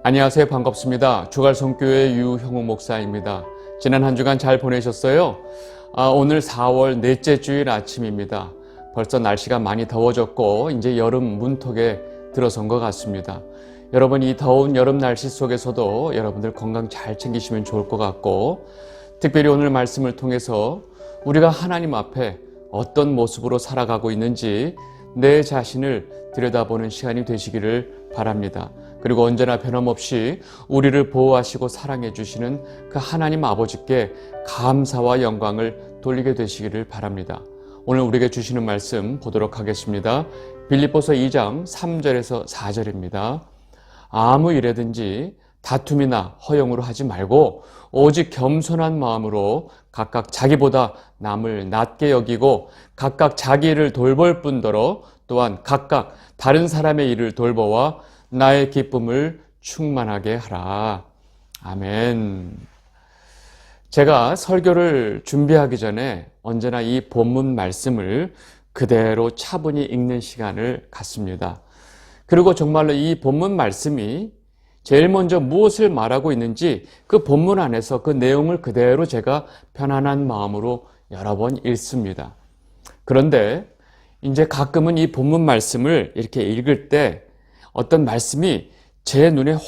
안녕하세요. 반갑습니다. 주갈성교회 유형우 목사입니다. 지난 한 주간 잘 보내셨어요? 오늘 4월 넷째 주일 아침입니다. 벌써 날씨가 많이 더워졌고 이제 여름 문턱에 들어선 것 같습니다. 여러분, 이 더운 여름 날씨 속에서도 여러분들 건강 잘 챙기시면 좋을 것 같고, 특별히 오늘 말씀을 통해서 우리가 하나님 앞에 어떤 모습으로 살아가고 있는지 내 자신을 들여다보는 시간이 되시기를 바랍니다. 그리고 언제나 변함없이 우리를 보호하시고 사랑해 주시는 그 하나님 아버지께 감사와 영광을 돌리게 되시기를 바랍니다. 오늘 우리에게 주시는 말씀 보도록 하겠습니다. 빌립보서 2장 3절에서 4절입니다. 아무 일에든지 다툼이나 허용으로 하지 말고 오직 겸손한 마음으로 각각 자기보다 남을 낮게 여기고 각각 자기 일을 돌볼 뿐더러 또한 각각 다른 사람의 일을 돌보아 나의 기쁨을 충만하게 하라. 아멘. 제가 설교를 준비하기 전에 언제나 이 본문 말씀을 그대로 차분히 읽는 시간을 갖습니다. 그리고 정말로 이 본문 말씀이 제일 먼저 무엇을 말하고 있는지 그 본문 안에서 그 내용을 그대로 제가 편안한 마음으로 여러 번 읽습니다. 그런데 이제 가끔은 이 본문 말씀을 이렇게 읽을 때 어떤 말씀이 제 눈에 확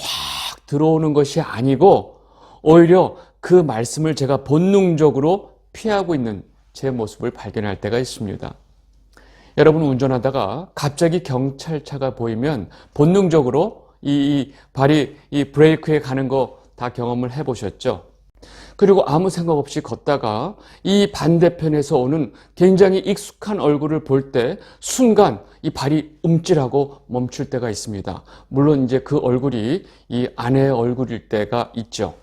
들어오는 것이 아니고 오히려 그 말씀을 제가 본능적으로 피하고 있는 제 모습을 발견할 때가 있습니다. 여러분, 운전하다가 갑자기 경찰차가 보이면 본능적으로 발이 브레이크에 가는 거 다 경험을 해보셨죠? 그리고 아무 생각 없이 걷다가 이 반대편에서 오는 굉장히 익숙한 얼굴을 볼 때 순간 이 발이 움찔하고 멈출 때가 있습니다. 물론 이제 그 얼굴이 이 아내의 얼굴일 때가 있죠.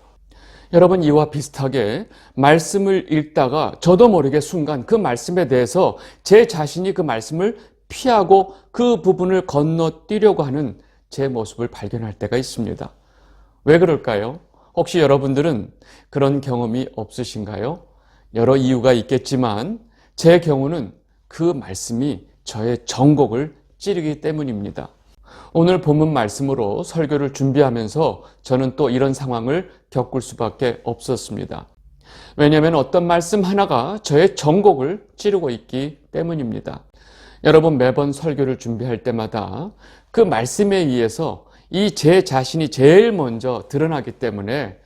여러분, 이와 비슷하게 말씀을 읽다가 저도 모르게 순간 그 말씀에 대해서 제 자신이 그 말씀을 피하고 그 부분을 건너뛰려고 하는 제 모습을 발견할 때가 있습니다. 왜 그럴까요? 혹시 여러분들은 그런 경험이 없으신가요? 여러 이유가 있겠지만 제 경우는 그 말씀이 저의 전곡을 찌르기 때문입니다. 오늘 본문 말씀으로 설교를 준비하면서 저는 또 이런 상황을 겪을 수밖에 없었습니다. 왜냐하면 어떤 말씀 하나가 저의 전곡을 찌르고 있기 때문입니다. 여러분, 매번 설교를 준비할 때마다 그 말씀에 의해서 이 제 자신이 제일 먼저 드러나기 때문에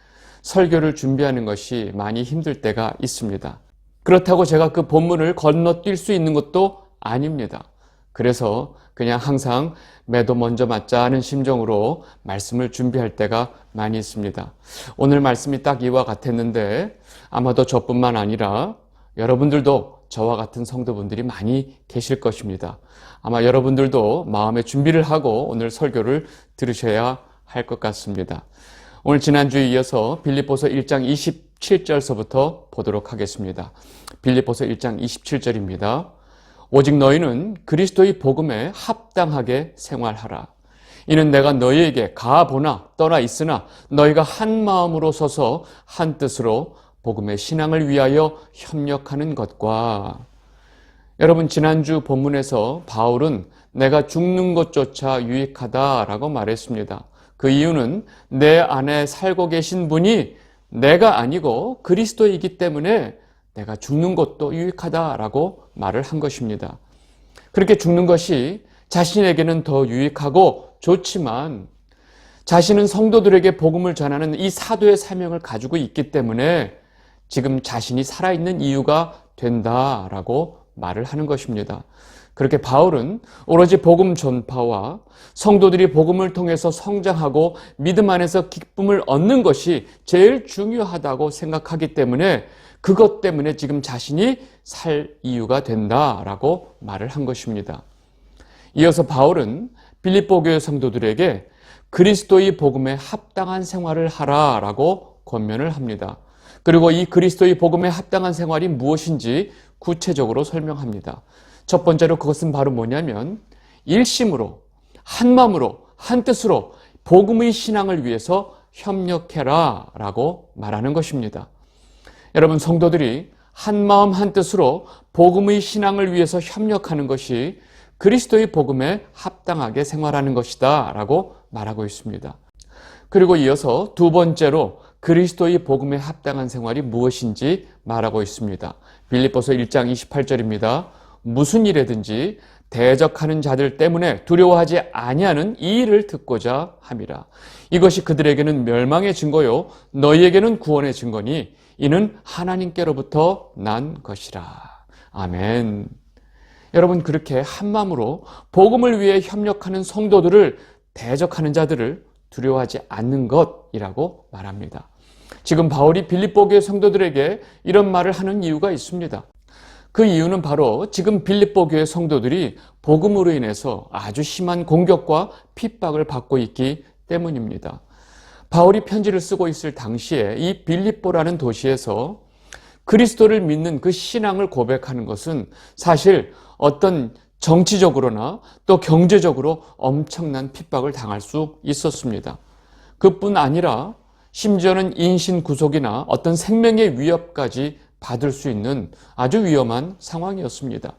설교를 준비하는 것이 많이 힘들 때가 있습니다. 그렇다고 제가 그 본문을 건너뛸 수 있는 것도 아닙니다. 그래서 그냥 항상 매도 먼저 맞자 하는 심정으로 말씀을 준비할 때가 많이 있습니다. 오늘 말씀이 딱 이와 같았는데 아마도 저뿐만 아니라 여러분들도 저와 같은 성도분들이 많이 계실 것입니다. 아마 여러분들도 마음의 준비를 하고 오늘 설교를 들으셔야 할 것 같습니다. 오늘 지난주에 이어서 빌립보서 1장 27절서부터 보도록 하겠습니다. 빌립보서 1장 27절입니다. 오직 너희는 그리스도의 복음에 합당하게 생활하라. 이는 내가 너희에게 가보나 떠나 있으나 너희가 한 마음으로 서서 한 뜻으로 복음의 신앙을 위하여 협력하는 것과, 여러분, 지난주 본문에서 바울은 내가 죽는 것조차 유익하다라고 말했습니다. 그 이유는 내 안에 살고 계신 분이 내가 아니고 그리스도이기 때문에 내가 죽는 것도 유익하다라고 말을 한 것입니다. 그렇게 죽는 것이 자신에게는 더 유익하고 좋지만 자신은 성도들에게 복음을 전하는 이 사도의 사명을 가지고 있기 때문에 지금 자신이 살아있는 이유가 된다라고 말을 하는 것입니다. 그렇게 바울은 오로지 복음 전파와 성도들이 복음을 통해서 성장하고 믿음 안에서 기쁨을 얻는 것이 제일 중요하다고 생각하기 때문에 그것 때문에 지금 자신이 살 이유가 된다라고 말을 한 것입니다. 이어서 바울은 빌립보 교회 성도들에게 그리스도의 복음에 합당한 생활을 하라라고 권면을 합니다. 그리고 이 그리스도의 복음에 합당한 생활이 무엇인지 구체적으로 설명합니다. 첫 번째로 그것은 바로 뭐냐면 일심으로, 한 마음으로, 한 뜻으로 복음의 신앙을 위해서 협력해라 라고 말하는 것입니다. 여러분, 성도들이 한 마음 한 뜻으로 복음의 신앙을 위해서 협력하는 것이 그리스도의 복음에 합당하게 생활하는 것이다 라고 말하고 있습니다. 그리고 이어서 두 번째로 그리스도의 복음에 합당한 생활이 무엇인지 말하고 있습니다. 빌립보서 1장 28절입니다. 무슨 일에든지 대적하는 자들 때문에 두려워하지 아니하는 이 일을 듣고자 함이라. 이것이 그들에게는 멸망의 증거요 너희에게는 구원의 증거니 이는 하나님께로부터 난 것이라. 아멘. 여러분, 그렇게 한마음으로 복음을 위해 협력하는 성도들을 대적하는 자들을 두려워하지 않는 것이라고 말합니다. 지금 바울이 빌립보 교회 성도들에게 이런 말을 하는 이유가 있습니다. 그 이유는 바로 지금 빌립보 교회 성도들이 복음으로 인해서 아주 심한 공격과 핍박을 받고 있기 때문입니다. 바울이 편지를 쓰고 있을 당시에 이 빌립보라는 도시에서 그리스도를 믿는 그 신앙을 고백하는 것은 사실 어떤 정치적으로나 또 경제적으로 엄청난 핍박을 당할 수 있었습니다. 그뿐 아니라 심지어는 인신구속이나 어떤 생명의 위협까지 받을 수 있는 아주 위험한 상황이었습니다.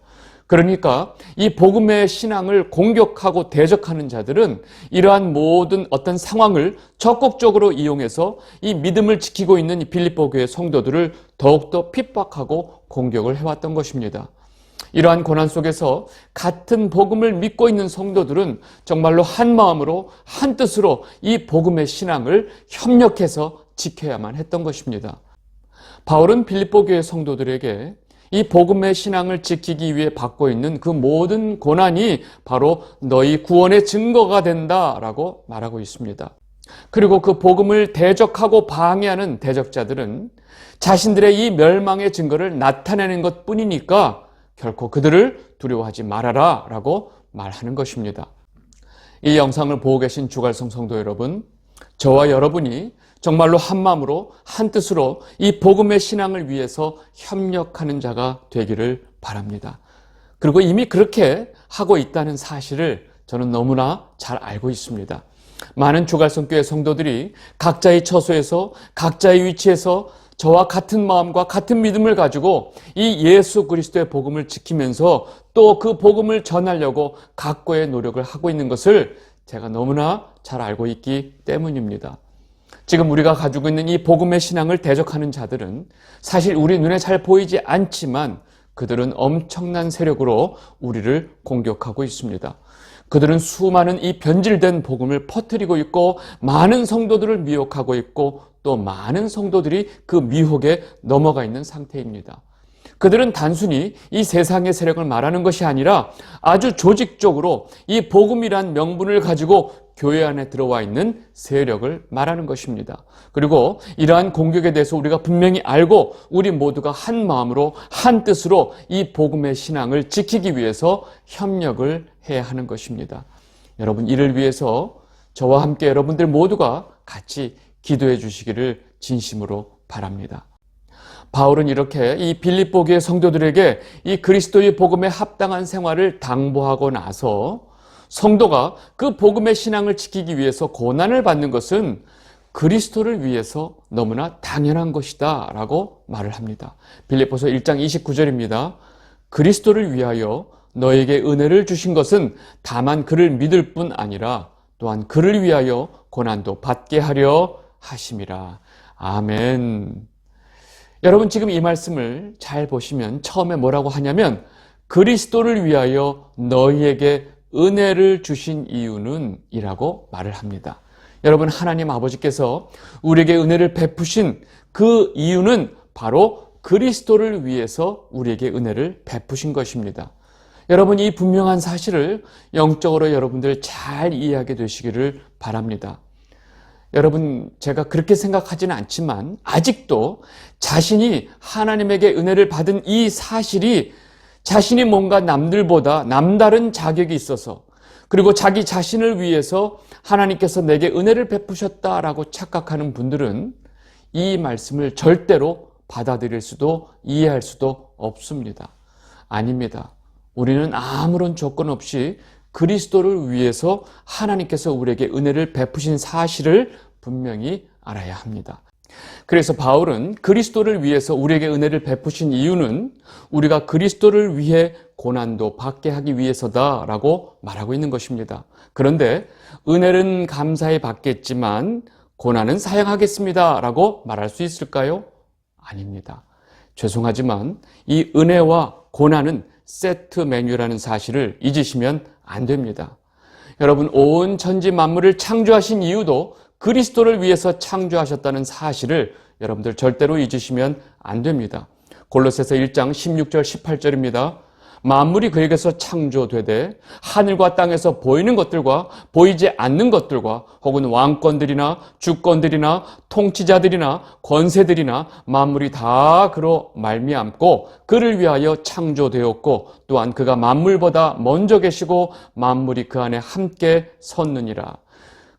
그러니까 이 복음의 신앙을 공격하고 대적하는 자들은 이러한 모든 어떤 상황을 적극적으로 이용해서 이 믿음을 지키고 있는 이 빌립보 교회 성도들을 더욱더 핍박하고 공격을 해왔던 것입니다. 이러한 고난 속에서 같은 복음을 믿고 있는 성도들은 정말로 한 마음으로 한 뜻으로 이 복음의 신앙을 협력해서 지켜야만 했던 것입니다. 바울은 빌립보 교회 성도들에게 이 복음의 신앙을 지키기 위해 받고 있는 그 모든 고난이 바로 너희 구원의 증거가 된다라고 말하고 있습니다. 그리고 그 복음을 대적하고 방해하는 대적자들은 자신들의 이 멸망의 증거를 나타내는 것뿐이니까 결코 그들을 두려워하지 말아라 라고 말하는 것입니다. 이 영상을 보고 계신 주갈성 성도 여러분, 저와 여러분이 정말로 한 마음으로 한 뜻으로 이 복음의 신앙을 위해서 협력하는 자가 되기를 바랍니다. 그리고 이미 그렇게 하고 있다는 사실을 저는 너무나 잘 알고 있습니다. 많은 주갈성교회 성도들이 각자의 처소에서 각자의 위치에서 저와 같은 마음과 같은 믿음을 가지고 이 예수 그리스도의 복음을 지키면서 또 그 복음을 전하려고 각고의 노력을 하고 있는 것을 제가 너무나 잘 알고 있기 때문입니다. 지금 우리가 가지고 있는 이 복음의 신앙을 대적하는 자들은 사실 우리 눈에 잘 보이지 않지만 그들은 엄청난 세력으로 우리를 공격하고 있습니다. 그들은 수많은 이 변질된 복음을 퍼뜨리고 있고 많은 성도들을 미혹하고 있고 또 많은 성도들이 그 미혹에 넘어가 있는 상태입니다. 그들은 단순히 이 세상의 세력을 말하는 것이 아니라 아주 조직적으로 이 복음이란 명분을 가지고 교회 안에 들어와 있는 세력을 말하는 것입니다. 그리고 이러한 공격에 대해서 우리가 분명히 알고 우리 모두가 한 마음으로 한 뜻으로 이 복음의 신앙을 지키기 위해서 협력을 해야 하는 것입니다. 여러분, 이를 위해서 저와 함께 여러분들 모두가 같이 기도해 주시기를 진심으로 바랍니다. 바울은 이렇게 이 빌립보 교회 성도들에게 이 그리스도의 복음에 합당한 생활을 당부하고 나서 성도가 그 복음의 신앙을 지키기 위해서 고난을 받는 것은 그리스도를 위해서 너무나 당연한 것이다 라고 말을 합니다. 빌립보서 1장 29절입니다. 그리스도를 위하여 너에게 은혜를 주신 것은 다만 그를 믿을 뿐 아니라 또한 그를 위하여 고난도 받게 하려 하심이라. 아멘. 여러분, 지금 이 말씀을 잘 보시면 처음에 뭐라고 하냐면 그리스도를 위하여 너희에게 은혜를 주신 이유는 이라고 말을 합니다. 여러분, 하나님 아버지께서 우리에게 은혜를 베푸신 그 이유는 바로 그리스도를 위해서 우리에게 은혜를 베푸신 것입니다. 여러분, 이 분명한 사실을 영적으로 여러분들 잘 이해하게 되시기를 바랍니다. 여러분, 제가 그렇게 생각하지는 않지만 아직도 자신이 하나님에게 은혜를 받은 이 사실이 자신이 뭔가 남들보다 남다른 자격이 있어서 그리고 자기 자신을 위해서 하나님께서 내게 은혜를 베푸셨다라고 착각하는 분들은 이 말씀을 절대로 받아들일 수도 이해할 수도 없습니다. 아닙니다. 우리는 아무런 조건 없이 그리스도를 위해서 하나님께서 우리에게 은혜를 베푸신 사실을 분명히 알아야 합니다. 그래서 바울은 그리스도를 위해서 우리에게 은혜를 베푸신 이유는 우리가 그리스도를 위해 고난도 받게 하기 위해서다라고 말하고 있는 것입니다. 그런데 은혜는 감사히 받겠지만 고난은 사양하겠습니다라고 말할 수 있을까요? 아닙니다. 죄송하지만 이 은혜와 고난은 세트 메뉴라는 사실을 잊으시면 안 됩니다. 여러분, 온 천지 만물을 창조하신 이유도 그리스도를 위해서 창조하셨다는 사실을 여러분들 절대로 잊으시면 안 됩니다. 골로새서 1장 16절 18절입니다. 만물이 그에게서 창조되되 하늘과 땅에서 보이는 것들과 보이지 않는 것들과 혹은 왕권들이나 주권들이나 통치자들이나 권세들이나 만물이 다 그로 말미암고 그를 위하여 창조되었고 또한 그가 만물보다 먼저 계시고 만물이 그 안에 함께 섰느니라.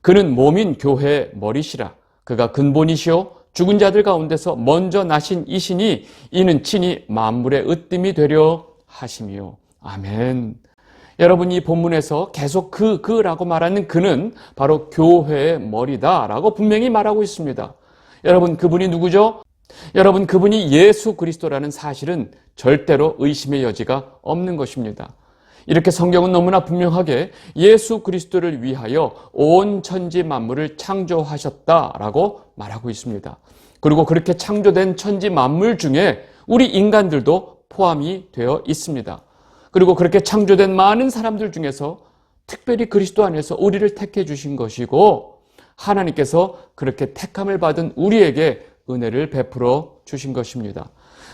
그는 몸인 교회의 머리시라. 그가 근본이시오 죽은 자들 가운데서 먼저 나신 이시니 이는 친히 만물의 으뜸이 되려 하심이요. 아멘. 여러분, 이 본문에서 계속 그라고 말하는 그는 바로 교회의 머리다라고 분명히 말하고 있습니다. 여러분, 그분이 누구죠? 여러분, 그분이 예수 그리스도라는 사실은 절대로 의심의 여지가 없는 것입니다. 이렇게 성경은 너무나 분명하게 예수 그리스도를 위하여 온 천지 만물을 창조하셨다라고 말하고 있습니다. 그리고 그렇게 창조된 천지 만물 중에 우리 인간들도 포함이 되어 있습니다. 그리고 그렇게 창조된 많은 사람들 중에서 특별히 그리스도 안에서 우리를 택해 주신 것이고 하나님께서 그렇게 택함을 받은 우리에게 은혜를 베풀어 주신 것입니다.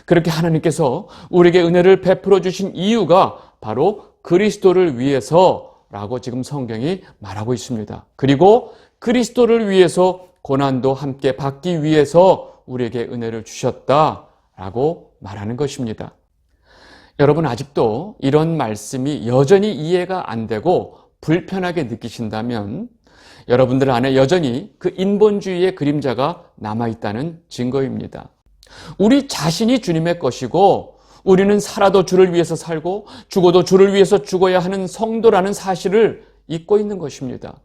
그렇게 하나님께서 우리에게 은혜를 베풀어 주신 이유가 바로 그리스도를 위해서라고 지금 성경이 말하고 있습니다. 그리고 그리스도를 위해서 고난도 함께 받기 위해서 우리에게 은혜를 주셨다라고 말하는 것입니다. 여러분, 아직도 이런 말씀이 여전히 이해가 안 되고 불편하게 느끼신다면 여러분들 안에 여전히 그 인본주의의 그림자가 남아있다는 증거입니다. 우리 자신이 주님의 것이고 우리는 살아도 주를 위해서 살고 죽어도 주를 위해서 죽어야 하는 성도라는 사실을 잊고 있는 것입니다.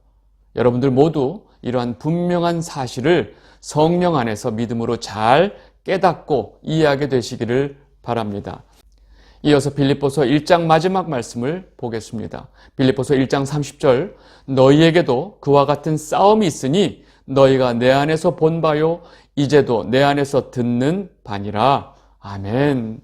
여러분들 모두 이러한 분명한 사실을 성령 안에서 믿음으로 잘 깨닫고 이해하게 되시기를 바랍니다. 이어서 빌립보서 1장 마지막 말씀을 보겠습니다. 빌립보서 1장 30절 너희에게도 그와 같은 싸움이 있으니 너희가 내 안에서 본 바요 이제도 내 안에서 듣는 바니라. 아멘.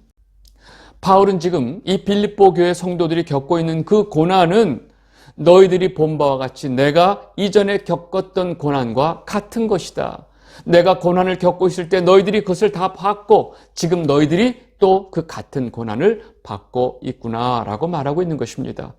바울은 지금 이 빌립보 교회 성도들이 겪고 있는 그 고난은 너희들이 본 바와 같이 내가 이전에 겪었던 고난과 같은 것이다. 내가 고난을 겪고 있을 때 너희들이 그것을 다 봤고 지금 너희들이 또 그 같은 고난을 받고 있구나라고 말하고 있는 것입니다.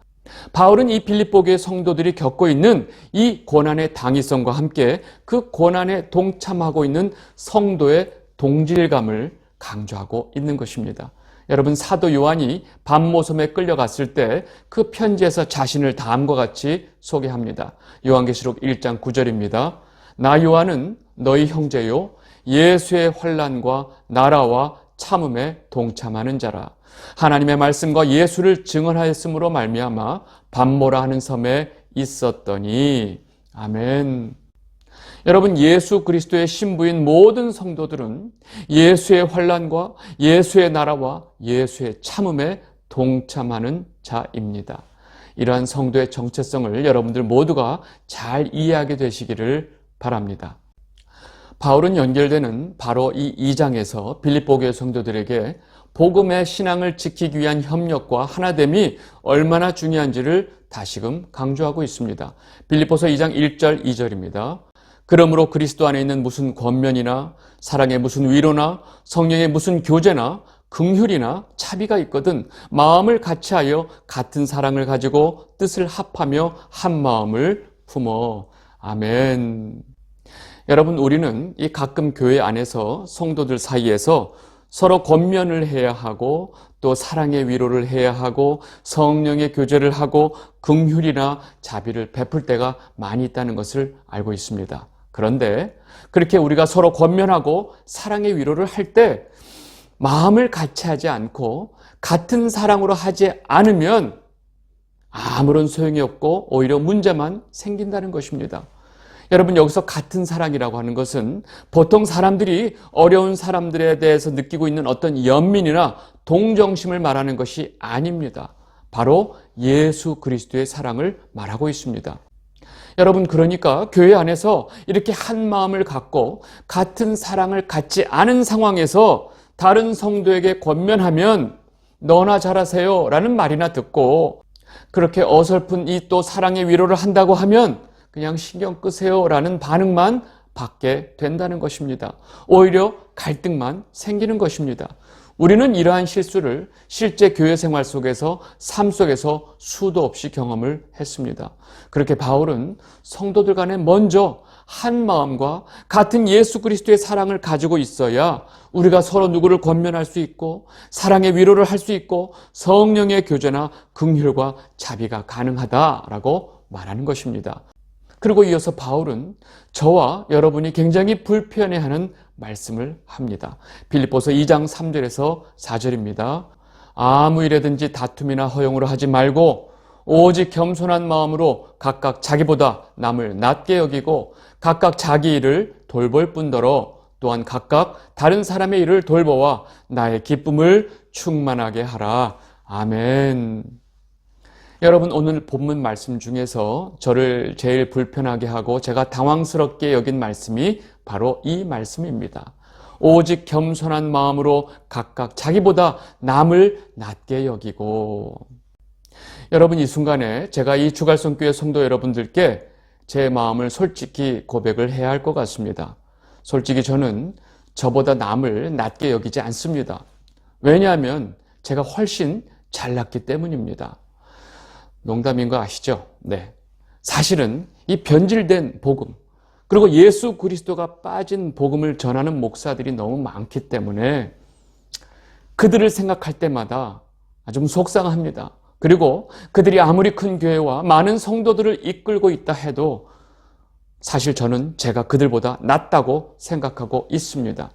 바울은 이 빌립보 교회 성도들이 겪고 있는 이 고난의 당위성과 함께 그 고난에 동참하고 있는 성도의 동질감을 강조하고 있는 것입니다. 여러분, 사도 요한이 밤모섬에 끌려갔을 때 그 편지에서 자신을 다음과 같이 소개합니다. 요한계시록 1장 9절입니다. 나 요한은 너희 형제요 예수의 환난과 나라와 참음에 동참하는 자라. 하나님의 말씀과 예수를 증언하였으므로 말미암아 밤모라 하는 섬에 있었더니. 아멘. 여러분, 예수 그리스도의 신부인 모든 성도들은 예수의 환난과 예수의 나라와 예수의 참음에 동참하는 자입니다. 이러한 성도의 정체성을 여러분들 모두가 잘 이해하게 되시기를 바랍니다. 바울은 연결되는 바로 이 2장에서 빌립보 교회 성도들에게 복음의 신앙을 지키기 위한 협력과 하나됨이 얼마나 중요한지를 다시금 강조하고 있습니다. 빌립보서 2장 1절 2절입니다. 그러므로 그리스도 안에 있는 무슨 권면이나 사랑의 무슨 위로나 성령의 무슨 교제나 긍휼이나 차비가 있거든 마음을 같이하여 같은 사랑을 가지고 뜻을 합하며 한 마음을 품어. 아멘. 여러분, 우리는 이 가끔 교회 안에서 성도들 사이에서 서로 권면을 해야 하고 또 사랑의 위로를 해야 하고 성령의 교제를 하고 긍휼이나 자비를 베풀 때가 많이 있다는 것을 알고 있습니다. 그런데 그렇게 우리가 서로 권면하고 사랑의 위로를 할 때 마음을 같이 하지 않고 같은 사랑으로 하지 않으면 아무런 소용이 없고 오히려 문제만 생긴다는 것입니다. 여러분, 여기서 같은 사랑이라고 하는 것은 보통 사람들이 어려운 사람들에 대해서 느끼고 있는 어떤 연민이나 동정심을 말하는 것이 아닙니다. 바로 예수 그리스도의 사랑을 말하고 있습니다. 여러분, 그러니까 교회 안에서 이렇게 한 마음을 갖고 같은 사랑을 갖지 않은 상황에서 다른 성도에게 권면하면 너나 잘하세요 라는 말이나 듣고, 그렇게 어설픈 이 또 사랑의 위로를 한다고 하면 그냥 신경 끄세요 라는 반응만 받게 된다는 것입니다. 오히려 갈등만 생기는 것입니다. 우리는 이러한 실수를 실제 교회 생활 속에서, 삶 속에서 수도 없이 경험을 했습니다. 그렇게 바울은 성도들 간에 먼저 한 마음과 같은 예수 그리스도의 사랑을 가지고 있어야 우리가 서로 누구를 권면할 수 있고 사랑의 위로를 할 수 있고 성령의 교제나 긍휼과 자비가 가능하다라고 말하는 것입니다. 그리고 이어서 바울은 저와 여러분이 굉장히 불편해하는 말씀을 합니다. 빌립보서 2장 3절에서 4절입니다. 아무 일에든지 다툼이나 허용으로 하지 말고 오직 겸손한 마음으로 각각 자기보다 남을 낮게 여기고 각각 자기 일을 돌볼 뿐더러 또한 각각 다른 사람의 일을 돌보아 나의 기쁨을 충만하게 하라. 아멘. 여러분, 오늘 본문 말씀 중에서 저를 제일 불편하게 하고 제가 당황스럽게 여긴 말씀이 바로 이 말씀입니다. 오직 겸손한 마음으로 각각 자기보다 남을 낮게 여기고. 여러분, 이 순간에 제가 이 주갈성교회 성도 여러분들께 제 마음을 솔직히 고백을 해야 할 것 같습니다. 솔직히 저는 저보다 남을 낮게 여기지 않습니다. 왜냐하면 제가 훨씬 잘났기 때문입니다. 농담인 거 아시죠? 네. 사실은 이 변질된 복음, 그리고 예수 그리스도가 빠진 복음을 전하는 목사들이 너무 많기 때문에 그들을 생각할 때마다 좀 속상합니다. 그리고 그들이 아무리 큰 교회와 많은 성도들을 이끌고 있다 해도 사실 저는 제가 그들보다 낫다고 생각하고 있습니다.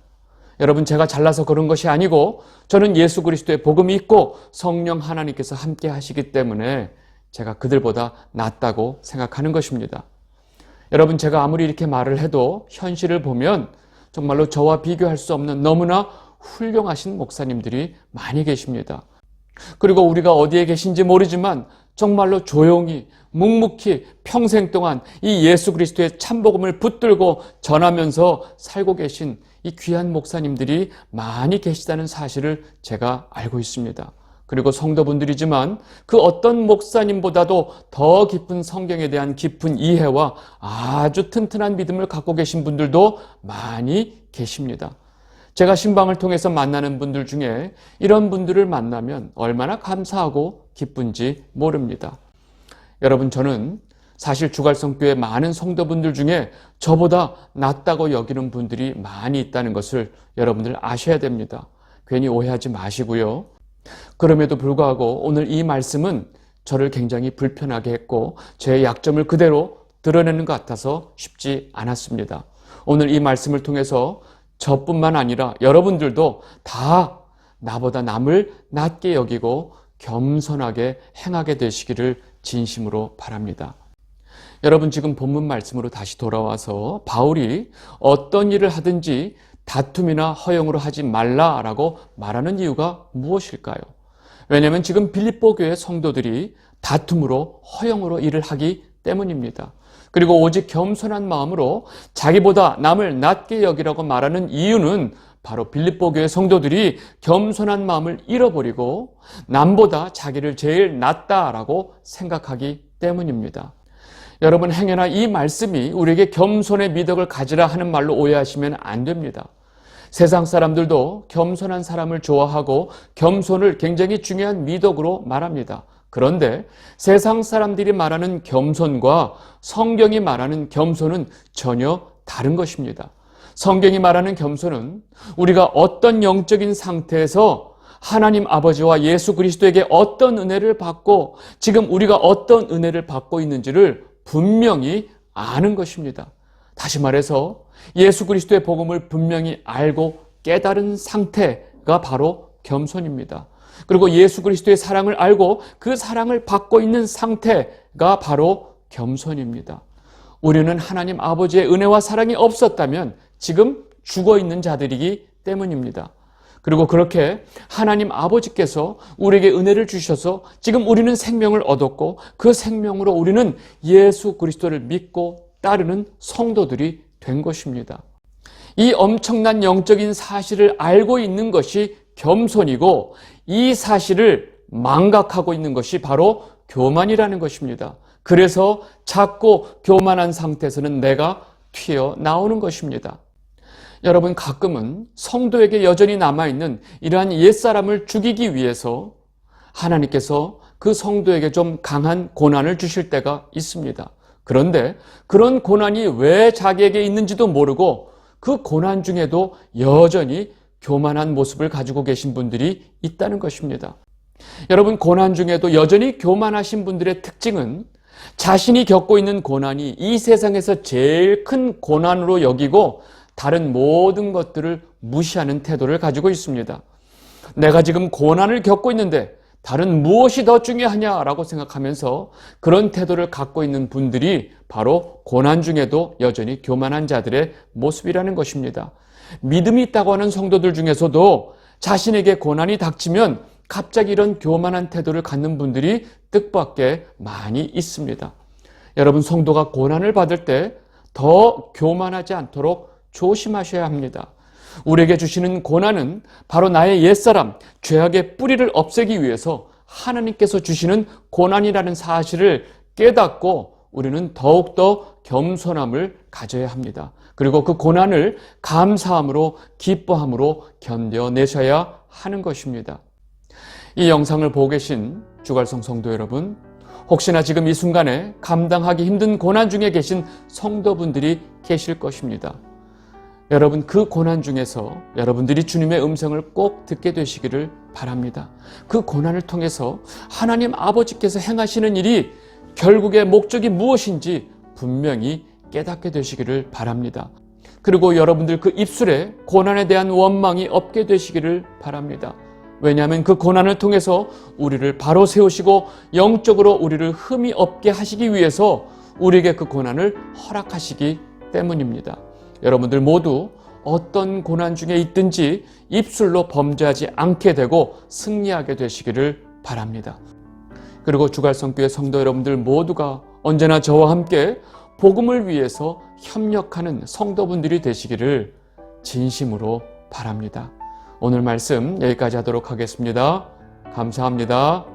여러분, 제가 잘나서 그런 것이 아니고 저는 예수 그리스도의 복음이 있고 성령 하나님께서 함께 하시기 때문에 제가 그들보다 낫다고 생각하는 것입니다. 여러분, 제가 아무리 이렇게 말을 해도 현실을 보면 정말로 저와 비교할 수 없는 너무나 훌륭하신 목사님들이 많이 계십니다. 그리고 우리가 어디에 계신지 모르지만 정말로 조용히 묵묵히 평생 동안 이 예수 그리스도의 참복음을 붙들고 전하면서 살고 계신 이 귀한 목사님들이 많이 계시다는 사실을 제가 알고 있습니다. 그리고 성도분들이지만 그 어떤 목사님보다도 더 깊은 성경에 대한 깊은 이해와 아주 튼튼한 믿음을 갖고 계신 분들도 많이 계십니다. 제가 신방을 통해서 만나는 분들 중에 이런 분들을 만나면 얼마나 감사하고 기쁜지 모릅니다. 여러분, 저는 사실 주갈성교회 많은 성도분들 중에 저보다 낫다고 여기는 분들이 많이 있다는 것을 여러분들 아셔야 됩니다. 괜히 오해하지 마시고요. 그럼에도 불구하고 오늘 이 말씀은 저를 굉장히 불편하게 했고 제 약점을 그대로 드러내는 것 같아서 쉽지 않았습니다. 오늘 이 말씀을 통해서 저뿐만 아니라 여러분들도 다 나보다 남을 낮게 여기고 겸손하게 행하게 되시기를 진심으로 바랍니다. 여러분, 지금 본문 말씀으로 다시 돌아와서 바울이 어떤 일을 하든지 다툼이나 허용으로 하지 말라라고 말하는 이유가 무엇일까요? 왜냐하면 지금 빌립보 교회 성도들이 다툼으로 허용으로 일을 하기 때문입니다. 그리고 오직 겸손한 마음으로 자기보다 남을 낮게 여기라고 말하는 이유는 바로 빌립보 교회 성도들이 겸손한 마음을 잃어버리고 남보다 자기를 제일 낫다라고 생각하기 때문입니다. 여러분, 행여나 이 말씀이 우리에게 겸손의 미덕을 가지라 하는 말로 오해하시면 안 됩니다. 세상 사람들도 겸손한 사람을 좋아하고 겸손을 굉장히 중요한 미덕으로 말합니다. 그런데 세상 사람들이 말하는 겸손과 성경이 말하는 겸손은 전혀 다른 것입니다. 성경이 말하는 겸손은 우리가 어떤 영적인 상태에서 하나님 아버지와 예수 그리스도에게 어떤 은혜를 받고 지금 우리가 어떤 은혜를 받고 있는지를 분명히 아는 것입니다. 다시 말해서 예수 그리스도의 복음을 분명히 알고 깨달은 상태가 바로 겸손입니다. 그리고 예수 그리스도의 사랑을 알고 그 사랑을 받고 있는 상태가 바로 겸손입니다. 우리는 하나님 아버지의 은혜와 사랑이 없었다면 지금 죽어 있는 자들이기 때문입니다. 그리고 그렇게 하나님 아버지께서 우리에게 은혜를 주셔서 지금 우리는 생명을 얻었고 그 생명으로 우리는 예수 그리스도를 믿고 따르는 성도들이 된 것입니다. 이 엄청난 영적인 사실을 알고 있는 것이 겸손이고 이 사실을 망각하고 있는 것이 바로 교만이라는 것입니다. 그래서 자꾸 교만한 상태에서는 내가 튀어나오는 것입니다. 여러분, 가끔은 성도에게 여전히 남아있는 이러한 옛사람을 죽이기 위해서 하나님께서 그 성도에게 좀 강한 고난을 주실 때가 있습니다. 그런데 그런 고난이 왜 자기에게 있는지도 모르고 그 고난 중에도 여전히 교만한 모습을 가지고 계신 분들이 있다는 것입니다. 여러분, 고난 중에도 여전히 교만하신 분들의 특징은 자신이 겪고 있는 고난이 이 세상에서 제일 큰 고난으로 여기고 다른 모든 것들을 무시하는 태도를 가지고 있습니다. 내가 지금 고난을 겪고 있는데 다른 무엇이 더 중요하냐라고 생각하면서 그런 태도를 갖고 있는 분들이 바로 고난 중에도 여전히 교만한 자들의 모습이라는 것입니다. 믿음이 있다고 하는 성도들 중에서도 자신에게 고난이 닥치면 갑자기 이런 교만한 태도를 갖는 분들이 뜻밖의 많이 있습니다. 여러분, 성도가 고난을 받을 때 더 교만하지 않도록 조심하셔야 합니다. 우리에게 주시는 고난은 바로 나의 옛사람, 죄악의 뿌리를 없애기 위해서 하나님께서 주시는 고난이라는 사실을 깨닫고 우리는 더욱더 겸손함을 가져야 합니다. 그리고 그 고난을 감사함으로, 기뻐함으로 견뎌내셔야 하는 것입니다. 이 영상을 보고 계신 주갈성 성도 여러분, 혹시나 지금 이 순간에 감당하기 힘든 고난 중에 계신 성도분들이 계실 것입니다. 여러분, 그 고난 중에서 여러분들이 주님의 음성을 꼭 듣게 되시기를 바랍니다. 그 고난을 통해서 하나님 아버지께서 행하시는 일이 결국의 목적이 무엇인지 분명히 깨닫게 되시기를 바랍니다. 그리고 여러분들 그 입술에 고난에 대한 원망이 없게 되시기를 바랍니다. 왜냐하면 그 고난을 통해서 우리를 바로 세우시고 영적으로 우리를 흠이 없게 하시기 위해서 우리에게 그 고난을 허락하시기 때문입니다. 여러분들 모두 어떤 고난 중에 있든지 입술로 범죄하지 않게 되고 승리하게 되시기를 바랍니다. 그리고 주갈성교회 성도 여러분들 모두가 언제나 저와 함께 복음을 위해서 협력하는 성도분들이 되시기를 진심으로 바랍니다. 오늘 말씀 여기까지 하도록 하겠습니다. 감사합니다.